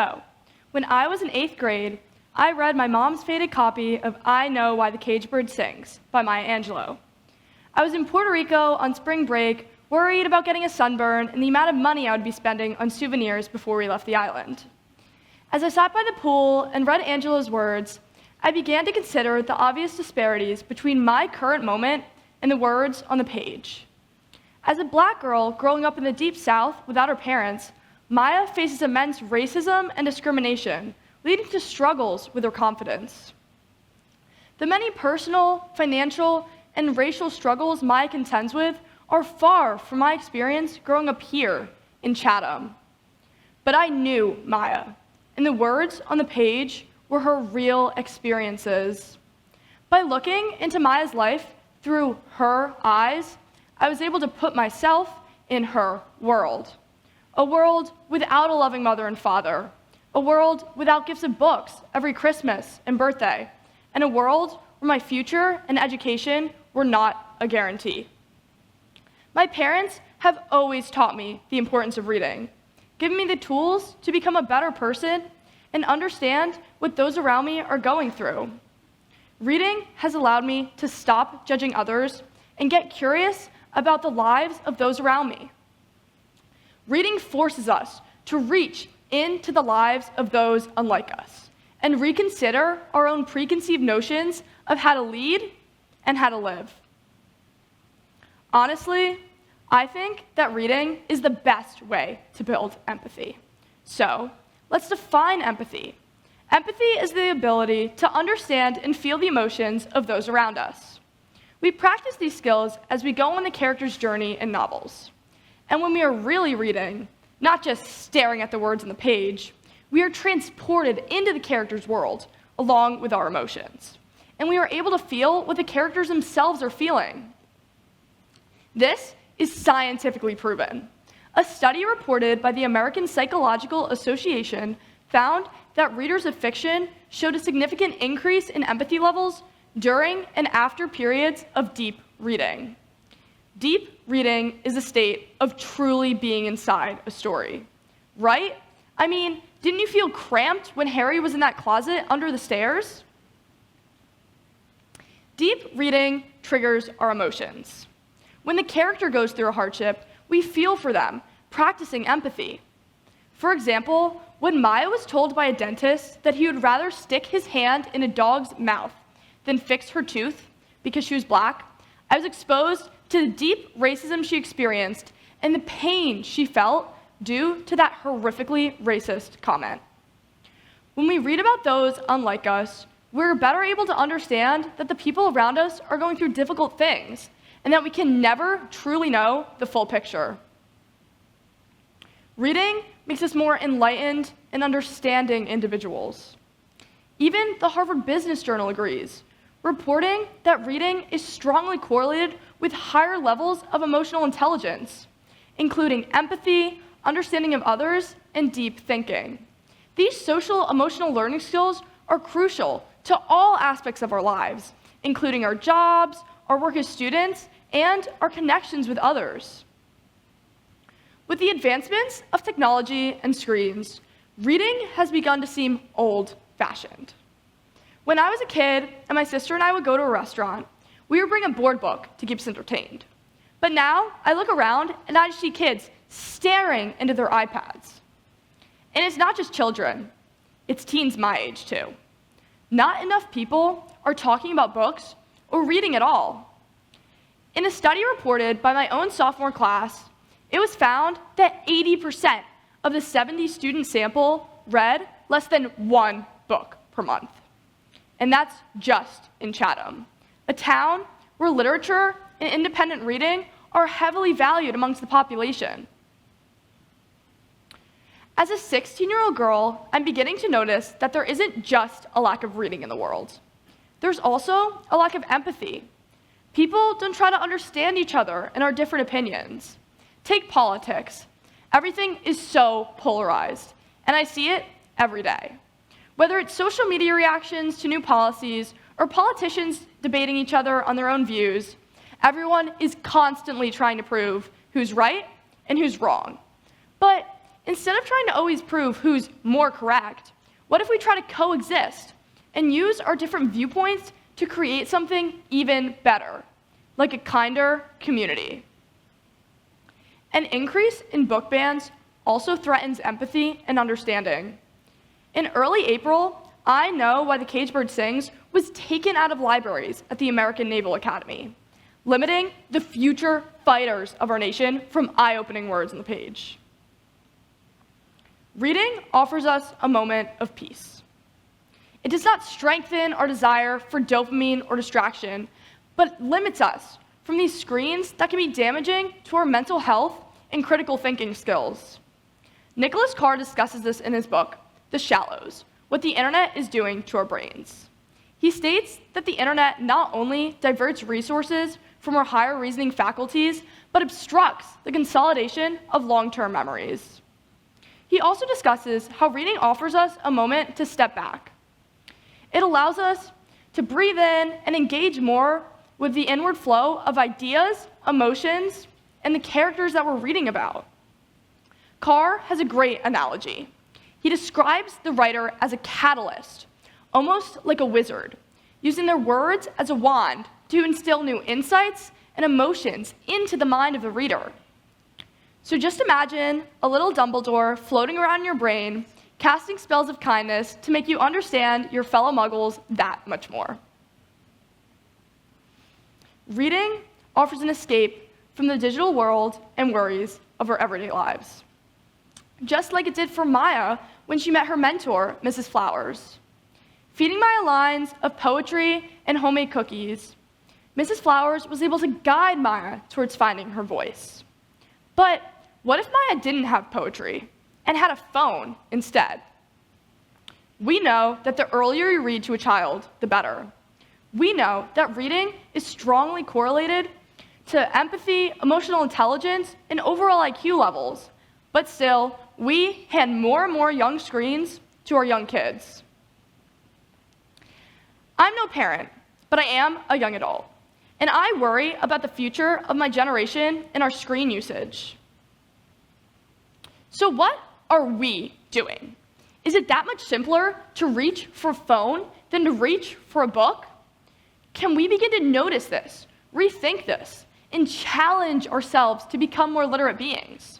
So, when I was in 8th grade, I read my mom's faded copy of I Know Why the Caged Bird Sings by Maya Angelou. I was in Puerto Rico on spring break, worried about getting a sunburn and the amount of money I would be spending on souvenirs before we left the island. As I sat by the pool and read Angelou's words, I began to consider the obvious disparities between my current moment and the words on the page. As a Black girl growing up in the Deep South without her parents, Maya faces immense racism and discrimination, leading to struggles with her confidence. The many personal, financial, and racial struggles Maya contends with are far from my experience growing up here in Chatham. But I knew Maya, and the words on the page were her real experiences. By looking into Maya's life through her eyes, I was able to put myself in her world. A world without a loving mother and father, a world without gifts of books every Christmas and birthday, and a world where my future and education were not a guarantee. My parents have always taught me the importance of reading, giving me the tools to become a better person and understand what those around me are going through. Reading has allowed me to stop judging others and get curious about the lives of those around me. Reading forces us to reach into the lives of those unlike us and reconsider our own preconceived notions of how to lead and how to live. Honestly, I think that reading is the best way to build empathy. So, let's define empathy. Empathy is the ability to understand and feel the emotions of those around us. We practice these skills as we go on the character's journey in novels. And when we are really reading, not just staring at the words on the page, we are transported into the character's world along with our emotions. And we are able to feel what the characters themselves are feeling. This is scientifically proven. A study reported by the American Psychological Association found that readers of fiction showed a significant increase in empathy levels during and after periods of deep reading. Deep reading is a state of truly being inside a story, right? I mean, didn't you feel cramped when Harry was in that closet under the stairs? Deep reading triggers our emotions. When the character goes through a hardship, we feel for them, practicing empathy. For example, when Maya was told by a dentist that he would rather stick his hand in a dog's mouth than fix her tooth because she was Black, I was exposed to the deep racism she experienced and the pain she felt due to that horrifically racist comment. When we read about those unlike us, we're better able to understand that the people around us are going through difficult things and that we can never truly know the full picture. Reading makes us more enlightened and understanding individuals. Even the Harvard Business Journal agrees, reporting that reading is strongly correlated with higher levels of emotional intelligence, including empathy, understanding of others, and deep thinking. These social emotional learning skills are crucial to all aspects of our lives, including our jobs, our work as students, and our connections with others. With the advancements of technology and screens, reading has begun to seem old-fashioned. When I was a kid and my sister and I would go to a restaurant, we would bring a board book to keep us entertained. But now, I look around and I see kids staring into their iPads. And it's not just children, it's teens my age too. Not enough people are talking about books or reading at all. In a study reported by my own sophomore class, it was found that 80% of the 70 student sample read less than one book per month. And that's just in Chatham, a town where literature and independent reading are heavily valued amongst the population. As a 16-year-old girl, I'm beginning to notice that there isn't just a lack of reading in the world. There's also a lack of empathy. People don't try to understand each other and our different opinions. Take politics. Everything is so polarized, and I see it every day. Whether it's social media reactions to new policies or politicians debating each other on their own views, everyone is constantly trying to prove who's right and who's wrong. But Instead of trying to always prove who's more correct, what if we try to coexist and use our different viewpoints to create something even better, like a kinder community? An increase in book bans also threatens empathy and understanding. In early April, I Know Why the Caged Bird Sings was taken out of libraries at the American Naval Academy, limiting the future fighters of our nation from eye-opening words on the page. Reading offers us a moment of peace. It does not strengthen our desire for dopamine or distraction, but limits us from these screens that can be damaging to our mental health and critical thinking skills. Nicholas Carr discusses this in his book, The Shallows, What the Internet is Doing to Our Brains. He states that the internet not only diverts resources from our higher reasoning faculties, but obstructs the consolidation of long-term memories. He also discusses how reading offers us a moment to step back. It allows us to breathe in and engage more with the inward flow of ideas, emotions, and the characters that we're reading about. Carr has a great analogy. He describes the writer as a catalyst, almost like a wizard, using their words as a wand to instill new insights and emotions into the mind of the reader. So just imagine a little Dumbledore floating around in your brain, casting spells of kindness to make you understand your fellow muggles that much more. Reading offers an escape from the digital world and worries of our everyday lives, just like it did for Maya when she met her mentor, Mrs. Flowers. Feeding Maya lines of poetry and homemade cookies, Mrs. Flowers was able to guide Maya towards finding her voice. But what if Maya didn't have poetry and had a phone instead? We know that the earlier you read to a child, the better. We know that reading is strongly correlated to empathy, emotional intelligence, and overall IQ levels. But still, we hand more and more young screens to our young kids. I'm no parent, but I am a young adult, and I worry about the future of my generation and our screen usage. So what are we doing? Is it that much simpler to reach for a phone than to reach for a book? Can we begin to notice this, rethink this, and challenge ourselves to become more literate beings?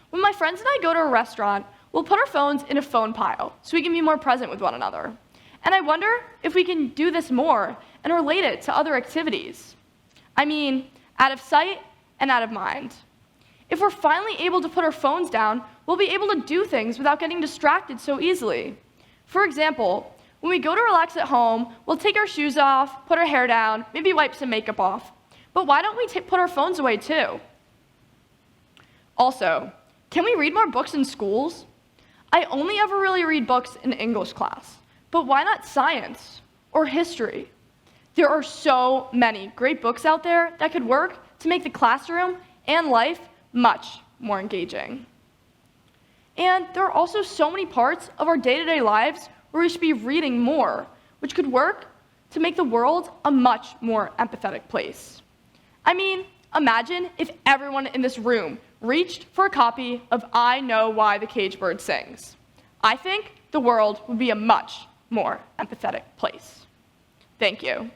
When my friends and I go to a restaurant, we'll put our phones in a phone pile so we can be more present with one another. And I wonder if we can do this more and relate it to other activities. I mean, out of sight and out of mind. If we're finally able to put our phones down, we'll be able to do things without getting distracted so easily. For example, when we go to relax at home, we'll take our shoes off, put our hair down, maybe wipe some makeup off. But why don't we put our phones away too? Also, can we read more books in schools? I only ever really read books in English class, but why not science or history? There are so many great books out there that could work to make the classroom and life much more engaging. And there are also so many parts of our day-to-day lives where we should be reading more, which could work to make the world a much more empathetic place. I mean, imagine if everyone in this room reached for a copy of I Know Why the Caged Bird Sings. I think the world would be a much more empathetic place. Thank you.